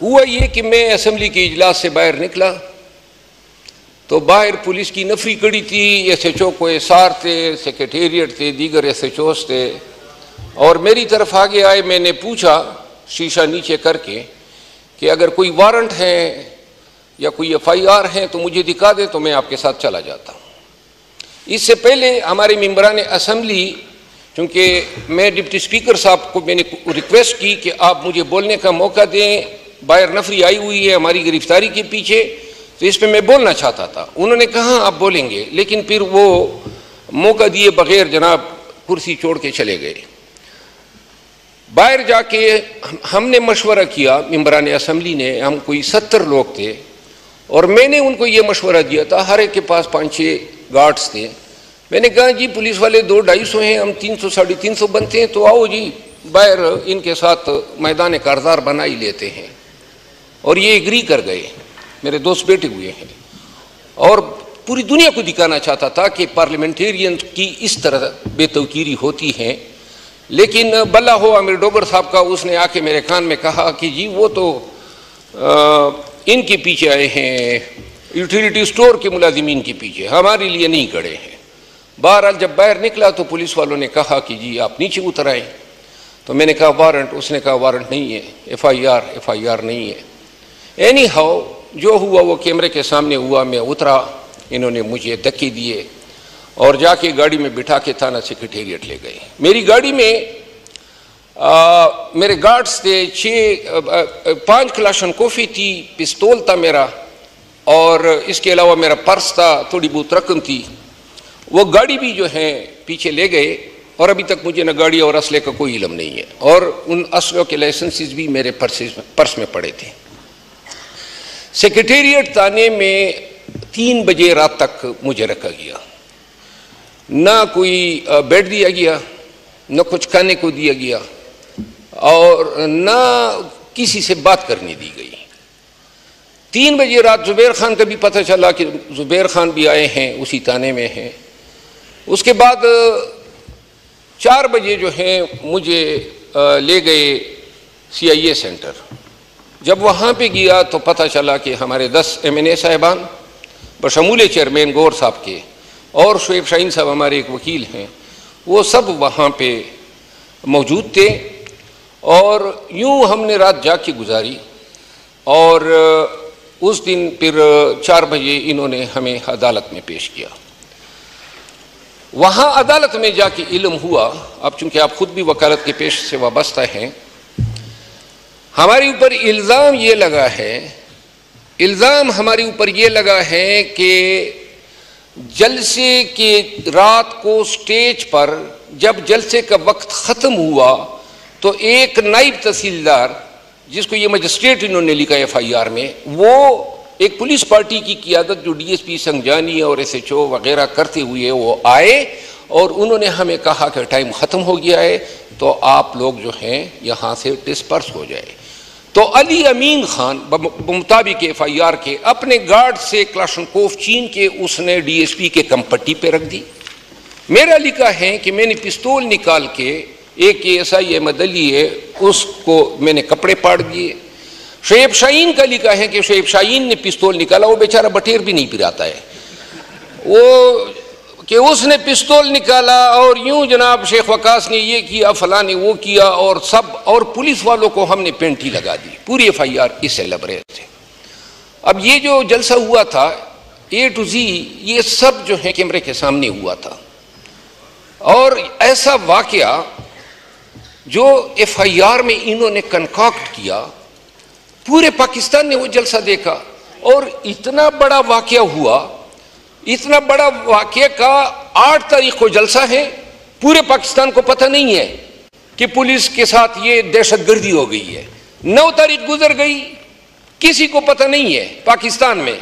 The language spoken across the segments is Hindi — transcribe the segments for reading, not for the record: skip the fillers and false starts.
हुआ ये कि मैं असेंबली के इजलास से बाहर निकला तो बाहर पुलिस की नफरी कड़ी थी, SHO को एसार थे, सेक्रेटेरिएट थे, दीगर SHOs थे और मेरी तरफ आगे आए। मैंने पूछा शीशा नीचे करके कि अगर कोई वारंट है या कोई FIR है तो मुझे दिखा दे तो मैं आपके साथ चला जाता हूँ। इससे पहले हमारे मेंबरान असेंबली, क्योंकि मैं डिप्टी स्पीकर साहब को मैंने रिक्वेस्ट की कि आप मुझे बोलने का मौका दें, बाहर नफरी आई हुई है हमारी गिरफ्तारी के पीछे, तो इस पर मैं बोलना चाहता था। उन्होंने कहा आप बोलेंगे, लेकिन फिर वो मौका दिए बगैर जनाब कुर्सी छोड़ के चले गए। बाहर जाके हमने मशवरा किया, मेंबरान असेंबली ने, हम कोई 70 लोग थे और मैंने उनको ये मशवरा दिया था, हर एक के पास 5-6 गार्ड्स थे। मैंने कहा जी पुलिस वाले 200-250 हैं, हम 300-350 बनते हैं, तो आओ जी बाहर इनके साथ मैदान कारदार बना ही लेते हैं। और ये एग्री कर गए, मेरे दोस्त बैठे हुए हैं और पूरी दुनिया को दिखाना चाहता था कि पार्लियामेंटेरियन की इस तरह बेतौकीरी होती है। लेकिन बल्ला हो आमिर डोगर साहब का, उसने आके मेरे कान में कहा कि जी वो तो इनके पीछे आए हैं, यूटिलिटी स्टोर के मुलाजिमीन के पीछे, हमारे लिए नहीं खड़े हैं। बहरहाल जब बाहर निकला तो पुलिस वालों ने कहा कि जी आप नीचे उतर आए। तो मैंने कहा वारंट, उसने कहा वारंट नहीं है, FIR नहीं है। एनी हाउ जो हुआ वो कैमरे के सामने हुआ। मैं उतरा, इन्होंने मुझे धक्के दिए और जाके गाड़ी में बिठा के थाना सेक्रेटेरिएट ले गए। मेरी गाड़ी में मेरे गार्ड्स थे, 5 क्लाशन कॉफ़ी थी, पिस्तौल था मेरा और इसके अलावा मेरा पर्स था, थोड़ी बहुत रकम थी। वो गाड़ी भी जो है पीछे ले गए और अभी तक मुझे न गाड़ी और असले का कोई इल्म नहीं है और उन असलों के लाइसेंसेस भी मेरे पर्स में पड़े थे। सेक्रेटेरिएट थाने में 3 बजे रात तक मुझे रखा गया, ना कोई बेड दिया गया, न कुछ खाने को दिया गया और ना किसी से बात करने दी गई। 3 बजे रात जुबैर खान का भी पता चला कि जुबैर खान भी आए हैं, उसी थाने में हैं। उसके बाद 4 बजे जो है मुझे ले गए CIA सेंटर। जब वहाँ पे गया तो पता चला कि हमारे 10 MNA साहिबान बशमूल चेयरमैन गौर साहब के और शुएब शाहीन साहब हमारे एक वकील हैं, वो सब वहाँ पे मौजूद थे और यूँ हमने रात जाग के गुजारी। और उस दिन फिर 4 बजे इन्होंने हमें अदालत में पेश किया। वहाँ अदालत में जाके इल्म हुआ, अब चूँकि आप खुद भी वकालत के पेश से वाबस्ता हैं, हमारे ऊपर इल्ज़ाम ये लगा है, हमारे ऊपर ये लगा है कि जलसे के रात को स्टेज पर जब जलसे का वक्त ख़त्म हुआ तो एक नायब तहसीलदार, जिसको ये मजिस्ट्रेट इन्होंने लिखा FIR में, वो एक पुलिस पार्टी की क़ियादत जो DSP संजानी और SHO वगैरह करते हुए वो आए और उन्होंने हमें कहा कि टाइम ख़त्म हो गया है तो आप लोग जो हैं यहाँ से डिस्पर्स हो जाए। तो अली अमीन खान मुताबिक FIR के अपने गार्ड से क्लाशनकोफ छीन के उसने DSP के कमपट्टी पे रख दी। मेरा लिखा है कि मैंने पिस्तौल निकाल के एक ASI अहमद अली है उसको मैंने कपड़े पाड़ दिए। शुएब शाहीन का लिखा है कि शुएब शाहीन ने पिस्तौल निकाला, वो बेचारा बटेर भी नहीं पिराता है, वो कि उसने पिस्तौल निकाला और यूं जनाब शेख वकास ने ये किया, फलां ने वो किया और सब, और पुलिस वालों को हमने पेंटी लगा दी। पूरी FIR इससे लब रहे थे। अब ये जो जलसा हुआ था A to Z, ये सब जो है कैमरे के सामने हुआ था और ऐसा वाकया जो FIR में इन्होंने कंकॉक्ट किया, पूरे पाकिस्तान ने वो जलसा देखा और इतना बड़ा वाकया हुआ, इतना बड़ा वाकये का 8 तारीख को जलसा है। पूरे पाकिस्तान को पता नहीं है कि पुलिस के साथ ये दहशतगर्दी हो गई है। 9 तारीख गुजर गई, किसी को पता नहीं है पाकिस्तान में।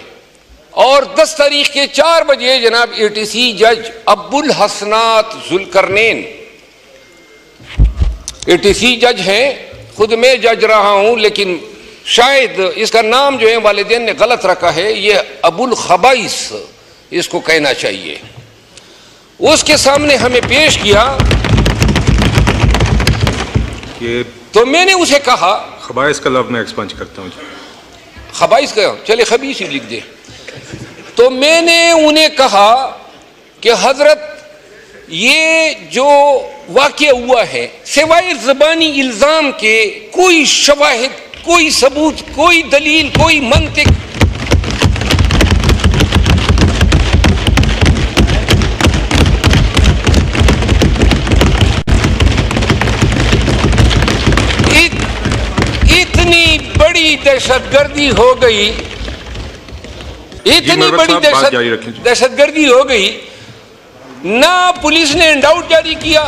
और 10 तारीख के 4 बजे जनाब ATC जज अब्बुल हसनात जुल्करनैन, ATC जज हैं, खुद मैं जज रहा हूं लेकिन शायद इसका नाम जो है वालिदैन ने गलत रखा है, ये अबुल खबाइस इसको कहना चाहिए। उसके सामने हमें पेश किया तो मैंने उसे कहा खबाइस का लफ्ज़ मैं एक्सपंज करता हूँ। खबाइस का, चले खबीस ही लिख दे। तो मैंने उन्हें कहा कि हजरत ये जो वाक़या हुआ है सिवाय ज़बानी इल्ज़ाम के कोई शवाहिद, कोई सबूत, कोई दलील, कोई मंतिक इतनी बड़ी दहशतगर्दी हो गई, इतनी बड़ी दहशतगर्दी हो गई, ना पुलिस ने इंडाउट जारी किया,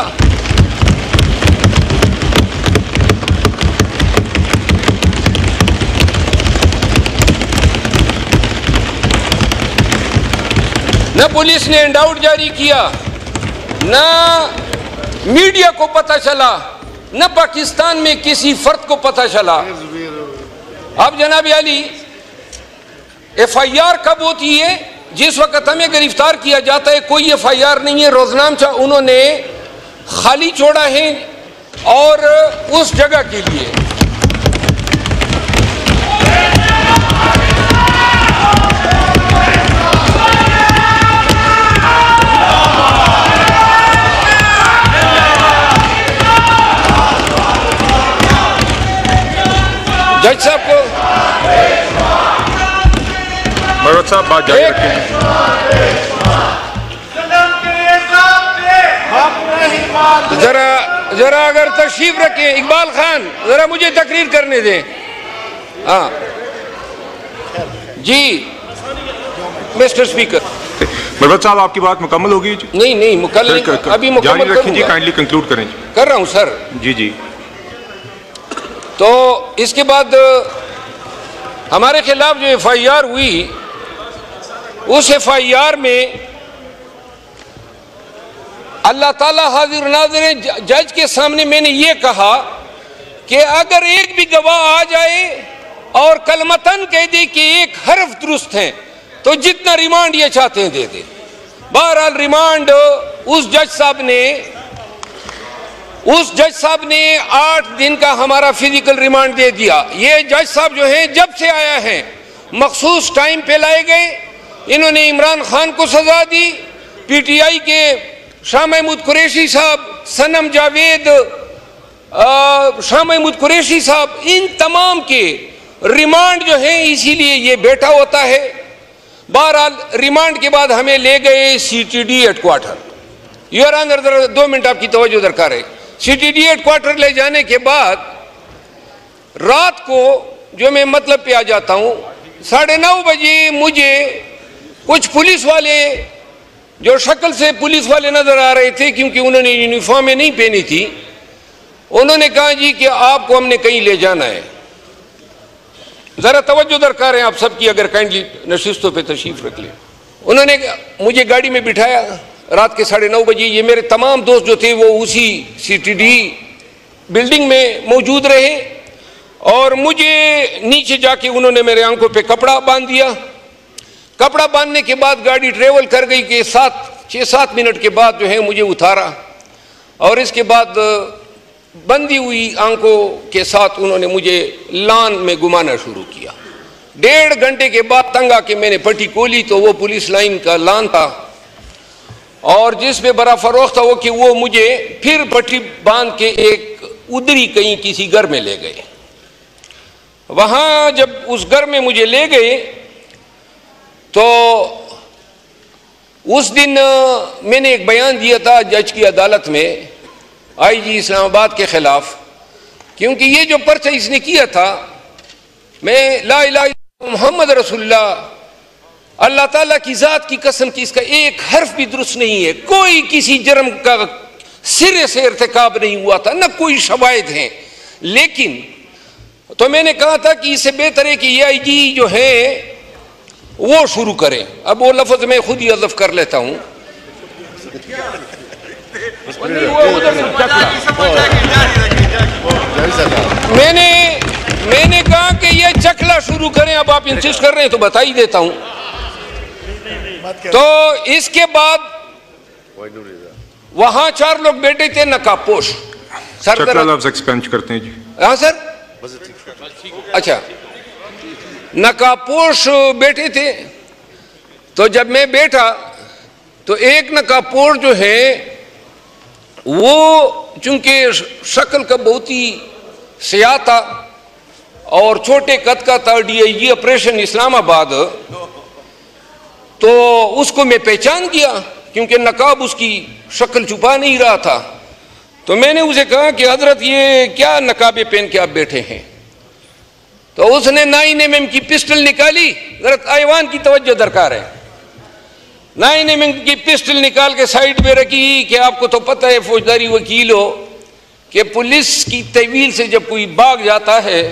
ना पुलिस ने इंडाउट जारी किया, ना मीडिया को पता चला, न पाकिस्तान में किसी फर्द को पता चला। अब जनाब अली FIR कब होती है? जिस वक्त हमें गिरफ्तार किया जाता है कोई FIR नहीं है, रोजनामचा उन्होंने खाली छोड़ा है और उस जगह के लिए जज साहब को मरवत साहब बात जारी रखें। जरा अगर तशरीफ रखें इकबाल खान, जरा मुझे तकरीर करने दें। हाँ जी मिस्टर स्पीकर। मरवत साहब आपकी बात मुकम्मल होगी? नहीं मुकम्मल नहीं, अभी मुकम्मल जारी रखें जी, काइंडली कंक्लूड करें। कर रहा हूँ सर। जी। तो इसके बाद हमारे खिलाफ जो FIR हुई, उस FIR में अल्लाह ताला हाजिर नाज़िर है, जज के सामने मैंने ये कहा कि अगर एक भी गवाह आ जाए और कलमतन कह दे कि एक हर्फ दुरुस्त है तो जितना रिमांड ये चाहते हैं दे दे। बहरहाल रिमांड उस जज साहब ने 8 दिन का हमारा फिजिकल रिमांड दे दिया। ये जज साहब जो हैं जब से आया है मखसूस टाइम पे लाए गए, इन्होंने इमरान खान को सजा दी, PTI के शाह महमूद कुरैशी साहब, सनम जावेद, शाह महमूद कुरैशी साहब, इन तमाम के रिमांड जो है इसीलिए ये बैठा होता है। बहरहाल रिमांड के बाद हमें ले गए CTD headquarter. Your honour 2 minute आपकी तवज्जो दरकार है। CTD हेडक्वार्टर ले जाने के बाद रात को जो मैं मतलब पे आ जाता हूँ 9:30 बजे मुझे कुछ पुलिस वाले जो शक्ल से पुलिस वाले नजर आ रहे थे क्योंकि उन्होंने यूनिफॉर्में नहीं पहनी थी, उन्होंने कहा जी कि आपको हमने कहीं ले जाना है। जरा तवज्जो दरकार है आप सबकी, अगर काइंडली नशिस्तों पे तशरीफ रख लें। उन्होंने मुझे गाड़ी में बिठाया रात के 9:30 बजे। ये मेरे तमाम दोस्त जो थे वो उसी CTD बिल्डिंग में मौजूद रहे और मुझे नीचे जाके उन्होंने मेरे आंखों पे कपड़ा बांध दिया। कपड़ा बांधने के बाद गाड़ी ट्रेवल कर गई कि 6-7 मिनट के बाद जो है मुझे उतारा और इसके बाद बंदी हुई आंखों के साथ उन्होंने मुझे लान में घुमाना शुरू किया। 1.5 घंटे के बाद तंग आके मैंने पट्टी खोली तो वो पुलिस लाइन का लान था और जिसमें बड़ा फरोख था वो कि वो मुझे फिर पट्टी बांध के एक उधरी कहीं किसी घर में ले गए। वहां जब उस घर में मुझे ले गए तो उस दिन मैंने एक बयान दिया था जज की अदालत में IG इस्लामाबाद के खिलाफ, क्योंकि ये जो पर्चा इसने किया था, मैं ला इलाहा इल्लल्लाह मुहम्मद रसूलुल्लाह अल्लाह ताला की जात की कसम की इसका एक हर्फ भी दुरुस्त नहीं है, कोई किसी जुर्म का सिरे से इर्तिकाब नहीं हुआ था, न कोई शवाहिद हैं। लेकिन तो मैंने कहा था कि इससे बेहतर है कि ये IG जो है वो शुरू करें। अब वो लफ्ज मैं खुद ही हज़फ कर लेता हूं। मैंने कहा कि ये चकला शुरू करें। अब आप इंसिस्ट कर रहे हैं तो बता ही देता हूं। तो इसके बाद वहां 4 लोग बैठे थे नकाबपोश। चकला लफ्ज एक्सपेंड करते हैं जी। हाँ सर, अच्छा, नकाबपोश बैठे थे, तो जब मैं बैठा तो एक नकाबपोश जो है वो चूंकि शक्ल का बहुत ही सयाह था और छोटे कद का था, DIG ऑपरेशन इस्लामाबाद, तो उसको मैं पहचान गया क्योंकि नकाब उसकी शक्ल छुपा नहीं रहा था। तो मैंने उसे कहा कि हजरत ये क्या नकाबे पहन के आप बैठे हैं? तो उसने 9mm की पिस्टल निकाली। हजरत ऐवान की तवज्जो दरकार है। 9mm की पिस्टल निकाल के साइड पे रखी कि आपको तो पता है फौजदारी वकील हो कि पुलिस की तहवील से जब कोई भाग जाता है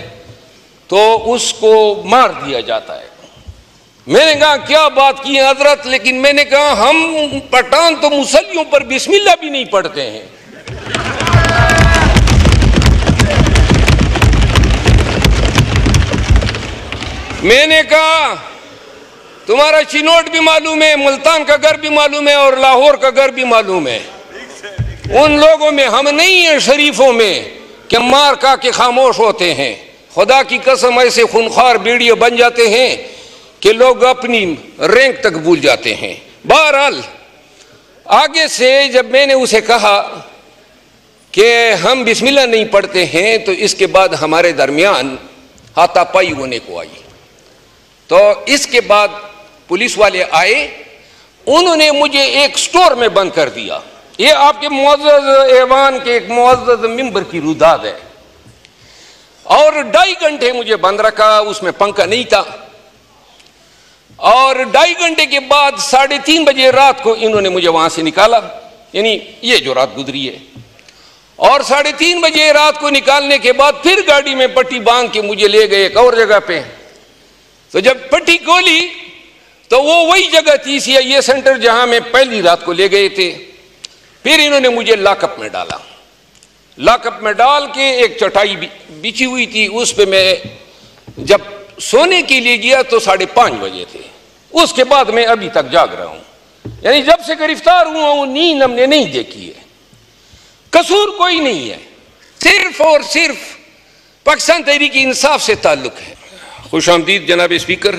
तो उसको मार दिया जाता है। मैंने कहा क्या बात की है हजरत, लेकिन मैंने कहा हम पठान तो मुसल्लियों पर बिस्मिल्लाह भी नहीं पढ़ते हैं। मैंने कहा तुम्हारा चिनोट भी मालूम है, मुल्तान का घर भी मालूम है और लाहौर का घर भी मालूम है। उन लोगों में हम नहीं है शरीफों में कि मार का के खामोश होते हैं। खुदा की कसम ऐसे खूनख्वार बीड़िए बन जाते हैं कि लोग अपनी रैंक तक भूल जाते हैं। बहरहाल आगे से जब मैंने उसे कहा कि हम बिस्मिल्लाह नहीं पढ़ते हैं तो इसके बाद हमारे दरमियान हाथापाई होने को आई। तो इसके बाद पुलिस वाले आए, उन्होंने मुझे एक स्टोर में बंद कर दिया। ये आपके मुअज़्ज़ज़ ऐवान के एक मुअज़्ज़ज़ मिंबर की रुदाद है। और 2.5 घंटे मुझे बंद रखा, उसमें पंखा नहीं था। और 2.5 घंटे के बाद 3:30 बजे रात को इन्होंने मुझे वहां से निकाला, यानी ये जो रात गुजरी है। और 3:30 बजे रात को निकालने के बाद फिर गाड़ी में पट्टी बांध के मुझे ले गए एक और जगह पे। तो जब पट्टी खोली तो वो वही जगह थी CIA सेंटर जहां मैं पहली रात को ले गए थे। फिर इन्होंने मुझे लॉकअप में डाला। लॉकअप में डाल के एक चटाई बिछी हुई थी, उस पे मैं जब सोने के लिए गया तो 5:30 बजे थे। उसके बाद मैं अभी तक जाग रहा हूं, यानी जब से गिरफ्तार हुआ हूं नींद हमने नहीं देखी है। कसूर कोई नहीं है, सिर्फ और सिर्फ पाकिस्तान तहरीक इंसाफ से ताल्लुक है। खुशामदीद जनाब स्पीकर।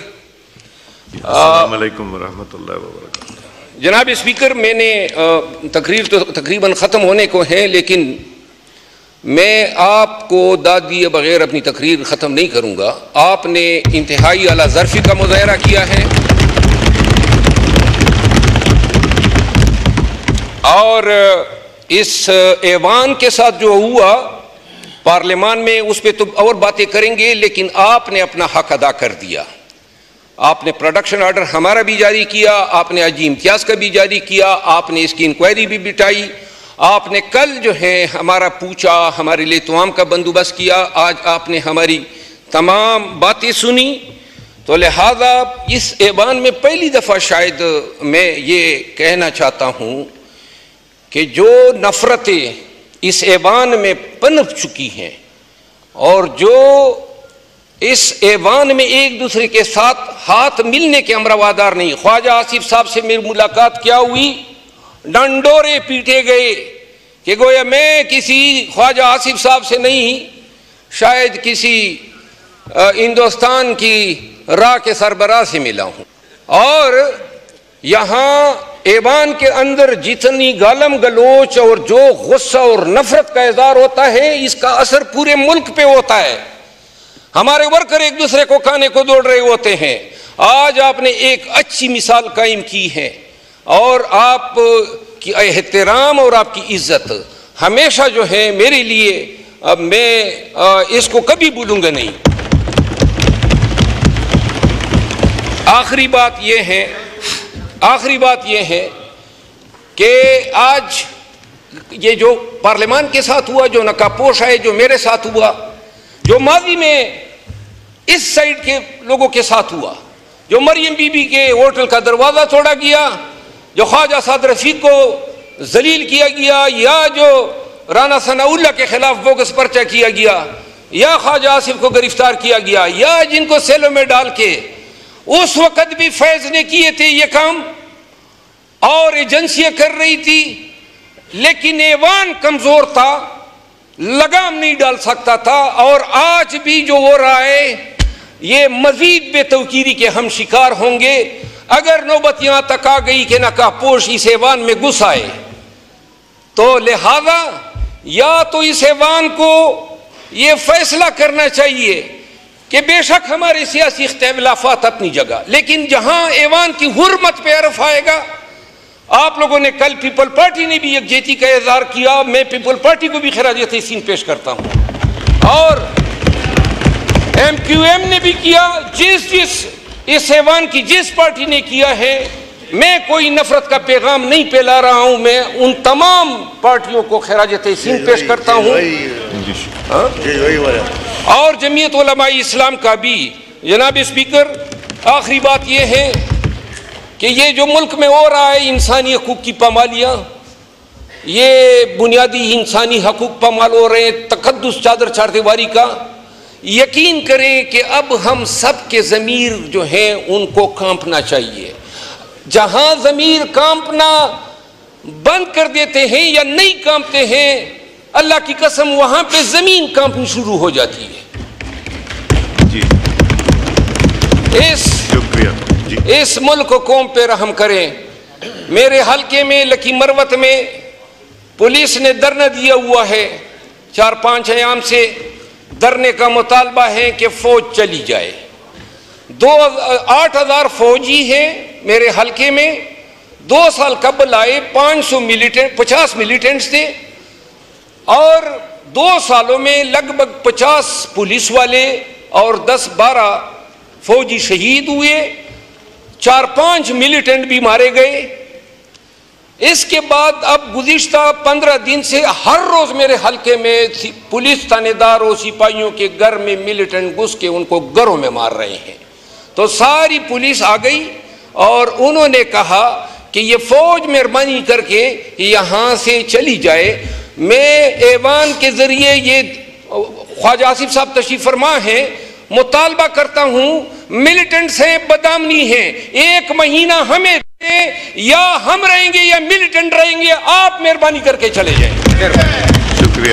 अस्सलाम वालेकुम रहमतुल्लाहि व बरकातहू। जनाब स्पीकर, मैंने तकरीर तो तकरीबन ख़त्म होने को है, लेकिन मैं आपको दाद दिए बगैर अपनी तकरीर ख़त्म नहीं करूँगा। आपने इंतहाई आला ज़र्फ़ी का मुज़ाहरा किया है और इस ऐवान के साथ जो हुआ पार्लियामान में उस पर तो और बातें करेंगे, लेकिन आपने अपना हक अदा कर दिया। आपने प्रोडक्शन ऑर्डर हमारा भी जारी किया, आपने अजी इम्तियाज़ का भी जारी किया, आपने इसकी इंक्वायरी भी बिठाई, आपने कल जो है हमारा पूछा, हमारे लिए तमाम का बंदोबस्त किया, आज आपने हमारी तमाम बातें सुनी। तो लिहाजा इस ऐवान में पहली दफ़ा शायद मैं ये कहना चाहता हूँ कि जो नफ़रतें इस ऐवान में पनप चुकी हैं और जो इस ऐवान में एक दूसरे के साथ हाथ मिलने के अमरवादार नहीं। ख्वाजा आसिफ साहब से मेरी मुलाकात क्या हुई, डंडोरे पीटे गए कि गोया मैं किसी ख्वाजा आसिफ साहब से नहीं, शायद किसी हिंदुस्तान की राह के सरबराह से मिला हूँ। और यहाँ ऐवान के अंदर जितनी गालम गलोच और जो गुस्सा और नफरत का इज़हार होता है, इसका असर पूरे मुल्क पे होता है। हमारे वर्कर एक दूसरे को खाने को दौड़ रहे होते हैं। आज आपने एक अच्छी मिसाल कायम की है और आप की एहतराम और आपकी इज्जत हमेशा जो है मेरे लिए, अब मैं इसको कभी भूलूंगा नहीं। आखिरी बात यह है कि आज ये जो पार्लियामान के साथ हुआ, जो नकाबपोश है, जो मेरे साथ हुआ, जो माजी में इस साइड के लोगों के साथ हुआ, जो मरियम बीबी के होटल का दरवाज़ा तोड़ा गया, जो ख्वाजा साद रफीक को जलील किया गया, या जो राना सनाउल्लाह के खिलाफ बोगस पर्चा किया गया, या ख्वाजा आसिफ को गिरफ्तार किया गया, या जिनको सेलों में डाल के उस वक़्त भी फैज़ ने किए थे ये काम और एजेंसियां कर रही थी, लेकिन ऐवान कमज़ोर था, लगाम नहीं डाल सकता था। और आज भी जो हो रहा है ये मजीद बेतौकीरी के हम शिकार होंगे अगर नौबत यहां तक आ गई कि नकाबपोश इस ऐवान में घुस आए। तो लिहाजा या तो इस ऐवान को ये फैसला करना चाहिए कि बेशक हमारे सियासी इख्तिलाफात अपनी जगह, लेकिन जहां ऐवान की हुर्मत पे अर्फ आएगा। आप लोगों ने कल पीपल पार्टी ने भी यकजहती का इज़हार किया, मैं पीपल पार्टी को भी खिराज तहसीन पेश करता हूं और MQM ने भी किया। जिस इस ऐवान की जिस पार्टी ने किया है, मैं कोई नफरत का पैगाम नहीं फैला रहा हूं, मैं उन तमाम पार्टियों को खिराज तहसीन पेश करता हूं और जमीयत उलमाए इस्लाम का भी। जनाब स्पीकर, आखिरी बात यह है कि ये जो मुल्क में हो रहा है इंसानी हकूक की पामालियाँ, ये बुनियादी इंसानी हकूक पामाल हो रहे हैं, तकद्दुस चादर चारदीवारी का, यकीन करें कि अब हम सब के ज़मीर जो हैं उनको कांपना चाहिए। जहां ज़मीर कांपना बंद कर देते हैं या नहीं कांपते हैं, अल्लाह की कसम वहां पे ज़मीन कांपनी शुरू हो जाती है। जी इस मुल्क कौम पे रहम करें। मेरे हल्के में लकी मरवत में पुलिस ने धरना दिया हुआ है, 4-5 अयाम से धरने का मुतालबा है कि फौज चली जाए। 8,000 फौजी हैं मेरे हल्के में। 2 साल कबल आए 50 मिलिटेंट्स थे और 2 सालों में लगभग 50 पुलिस वाले और 10-12 फौजी शहीद हुए, 4-5 मिलिटेंट भी मारे गए। इसके बाद अब गुज़िश्ता 15 दिन से हर रोज मेरे हल्के में पुलिस थानेदार और सिपाहियों के घर में मिलिटेंट घुस के उनको घरों में मार रहे हैं। तो सारी पुलिस आ गई और उन्होंने कहा कि ये फौज मेहरबानी करके यहाँ से चली जाए। मैं ऐवान के जरिए ये ख्वाजा आसिफ साहब तशरीफ फरमा है, मुतालबा करता हूँ, मिलिटेंट्स हैं, बदामनी हैं, 1 महीना हमें या हम रहेंगे या मिलिटेंट रहेंगे, आप मेहरबानी करके चले जाएं। शुक्रिया।